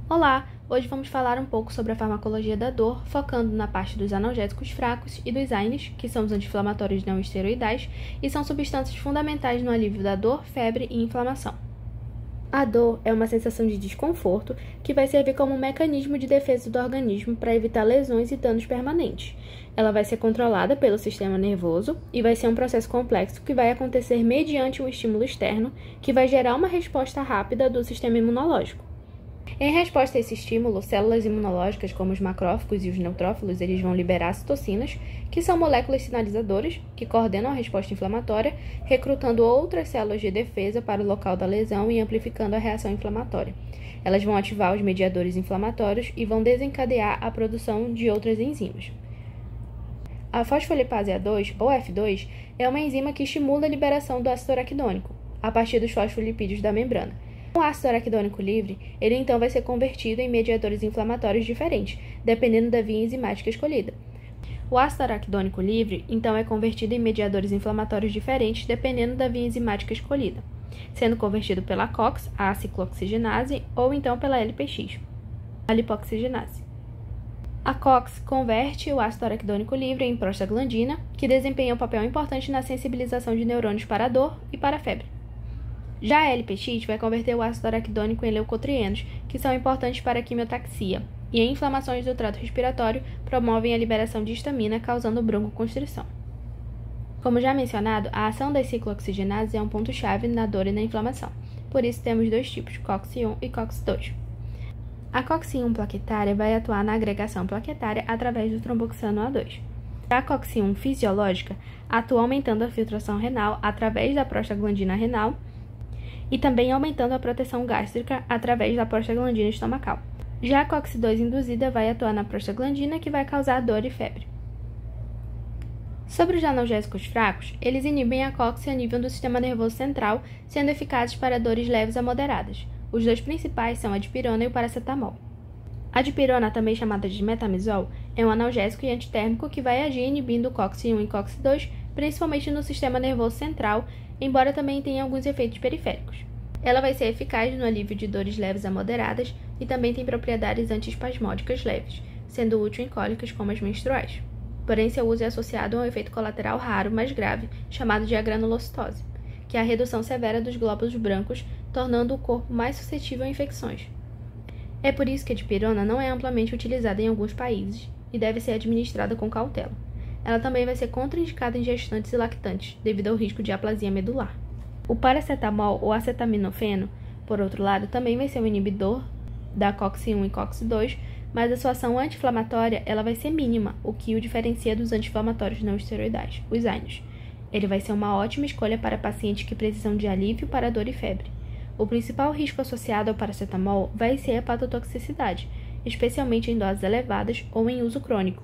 Olá! Hoje vamos falar um pouco sobre a farmacologia da dor, focando na parte dos analgésicos fracos e dos AINES, que são os anti-inflamatórios não esteroidais, e são substâncias fundamentais no alívio da dor, febre e inflamação. A dor é uma sensação de desconforto que vai servir como um mecanismo de defesa do organismo para evitar lesões e danos permanentes. Ela vai ser controlada pelo sistema nervoso e vai ser um processo complexo que vai acontecer mediante um estímulo externo que vai gerar uma resposta rápida do sistema imunológico. Em resposta a esse estímulo, células imunológicas como os macrófagos e os neutrófilos eles vão liberar citocinas, que são moléculas sinalizadoras que coordenam a resposta inflamatória, recrutando outras células de defesa para o local da lesão e amplificando a reação inflamatória. Elas vão ativar os mediadores inflamatórios e vão desencadear a produção de outras enzimas. A fosfolipase A2, ou F2, é uma enzima que estimula a liberação do ácido araquidônico, a partir dos fosfolipídios da membrana. O ácido araquidônico livre, ele então vai ser convertido em mediadores inflamatórios diferentes, dependendo da via enzimática escolhida. O ácido araquidônico livre, então, é convertido em mediadores inflamatórios diferentes, dependendo da via enzimática escolhida, sendo convertido pela COX, a ciclooxigenase, ou então pela LPX, a lipoxigenase. A COX converte o ácido araquidônico livre em prostaglandina, que desempenha um papel importante na sensibilização de neurônios para a dor e para a febre. Já a LPX vai converter o ácido araquidônico em leucotrienos, que são importantes para a quimiotaxia, e em inflamações do trato respiratório promovem a liberação de histamina, causando broncoconstrição. Como já mencionado, a ação das ciclooxigenases é um ponto-chave na dor e na inflamação. Por isso temos dois tipos, COX-1 e COX-2. A COX-1 plaquetária vai atuar na agregação plaquetária através do tromboxano A2. Já a COX-1 fisiológica atua aumentando a filtração renal através da prostaglandina renal, e também aumentando a proteção gástrica através da prostaglandina estomacal. Já a COX-2 induzida vai atuar na prostaglandina, que vai causar dor e febre. Sobre os analgésicos fracos, eles inibem a COX a nível do sistema nervoso central, sendo eficazes para dores leves a moderadas. Os dois principais são a dipirona e o paracetamol. A dipirona, também chamada de metamizol, é um analgésico e antitérmico que vai agir inibindo o COX-1 e COX-2, principalmente no sistema nervoso central, embora também tenha alguns efeitos periféricos. Ela vai ser eficaz no alívio de dores leves a moderadas e também tem propriedades antiespasmódicas leves, sendo útil em cólicas como as menstruais. Porém, seu uso é associado a um efeito colateral raro, mas grave, chamado de agranulocitose, que é a redução severa dos glóbulos brancos, tornando o corpo mais suscetível a infecções. É por isso que a dipirona não é amplamente utilizada em alguns países e deve ser administrada com cautela. Ela também vai ser contraindicada em gestantes e lactantes, devido ao risco de aplasia medular. O paracetamol ou acetaminofeno, por outro lado, também vai ser um inibidor da COX-1 e COX-2, mas a sua ação anti-inflamatória ela vai ser mínima, o que o diferencia dos anti-inflamatórios não esteroidais, os AINES. Ele vai ser uma ótima escolha para pacientes que precisam de alívio para dor e febre. O principal risco associado ao paracetamol vai ser a hepatotoxicidade, especialmente em doses elevadas ou em uso crônico.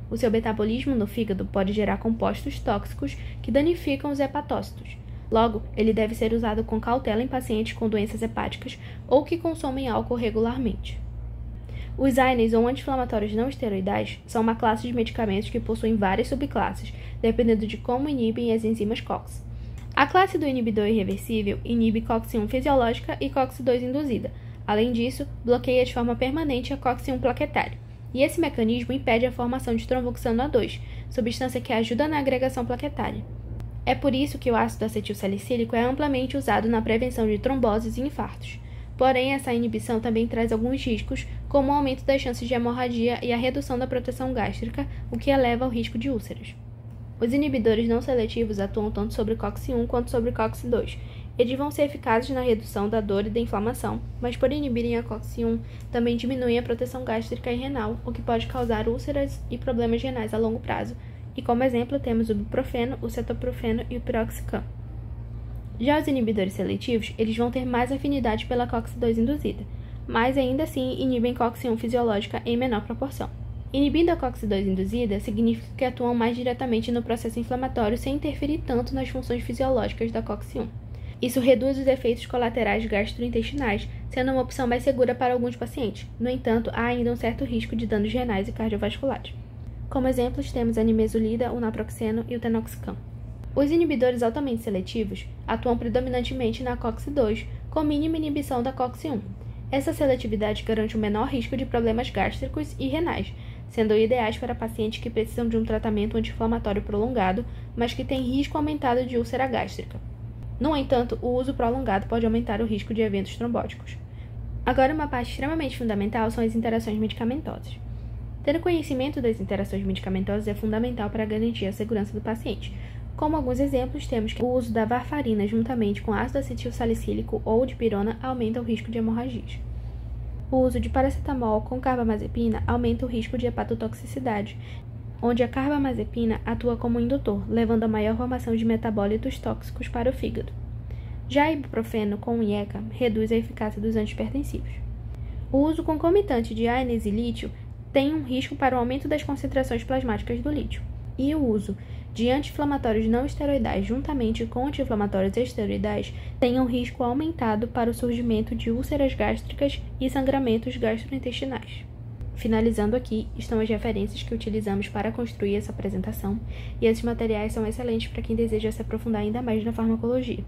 O seu metabolismo no fígado pode gerar compostos tóxicos que danificam os hepatócitos. Logo, ele deve ser usado com cautela em pacientes com doenças hepáticas ou que consomem álcool regularmente. Os AINES ou anti-inflamatórios não esteroidais são uma classe de medicamentos que possuem várias subclasses, dependendo de como inibem as enzimas COX. A classe do inibidor irreversível inibe COX-1 fisiológica e COX-2 induzida. Além disso, bloqueia de forma permanente a COX-1 plaquetária. E esse mecanismo impede a formação de tromboxano A2, substância que ajuda na agregação plaquetária. É por isso que o ácido acetilsalicílico é amplamente usado na prevenção de tromboses e infartos. Porém, essa inibição também traz alguns riscos, como o aumento das chances de hemorragia e a redução da proteção gástrica, o que eleva o risco de úlceras. Os inibidores não seletivos atuam tanto sobre COX-1 quanto sobre COX-2. Eles vão ser eficazes na redução da dor e da inflamação, mas por inibirem a COX-1, também diminuem a proteção gástrica e renal, o que pode causar úlceras e problemas renais a longo prazo. E como exemplo temos o ibuprofeno, o cetoprofeno e o piroxicam. Já os inibidores seletivos, eles vão ter mais afinidade pela COX-2 induzida, mas ainda assim inibem COX-1 fisiológica em menor proporção. Inibindo a COX-2 induzida significa que atuam mais diretamente no processo inflamatório sem interferir tanto nas funções fisiológicas da COX-1. Isso reduz os efeitos colaterais gastrointestinais, sendo uma opção mais segura para alguns pacientes. No entanto, há ainda um certo risco de danos renais e cardiovasculares. Como exemplos, temos a nimesulida, o naproxeno e o tenoxicam. Os inibidores altamente seletivos atuam predominantemente na COX-2, com mínima inibição da COX-1. Essa seletividade garante o menor risco de problemas gástricos e renais, sendo ideais para pacientes que precisam de um tratamento anti-inflamatório prolongado, mas que têm risco aumentado de úlcera gástrica. No entanto, o uso prolongado pode aumentar o risco de eventos trombóticos. Agora, uma parte extremamente fundamental são as interações medicamentosas. Ter conhecimento das interações medicamentosas é fundamental para garantir a segurança do paciente. Como alguns exemplos, temos que o uso da varfarina juntamente com ácido acetil salicílico ou dipirona aumenta o risco de hemorragias. O uso de paracetamol com carbamazepina aumenta o risco de hepatotoxicidade, onde a carbamazepina atua como indutor, levando a maior formação de metabólitos tóxicos para o fígado. Já ibuprofeno com IECA reduz a eficácia dos antihipertensivos. O uso concomitante de ANS e lítio tem um risco para o aumento das concentrações plasmáticas do lítio, e o uso de anti-inflamatórios não esteroidais juntamente com anti-inflamatórios esteroidais tem um risco aumentado para o surgimento de úlceras gástricas e sangramentos gastrointestinais. Finalizando aqui, estão as referências que utilizamos para construir essa apresentação, e esses materiais são excelentes para quem deseja se aprofundar ainda mais na farmacologia.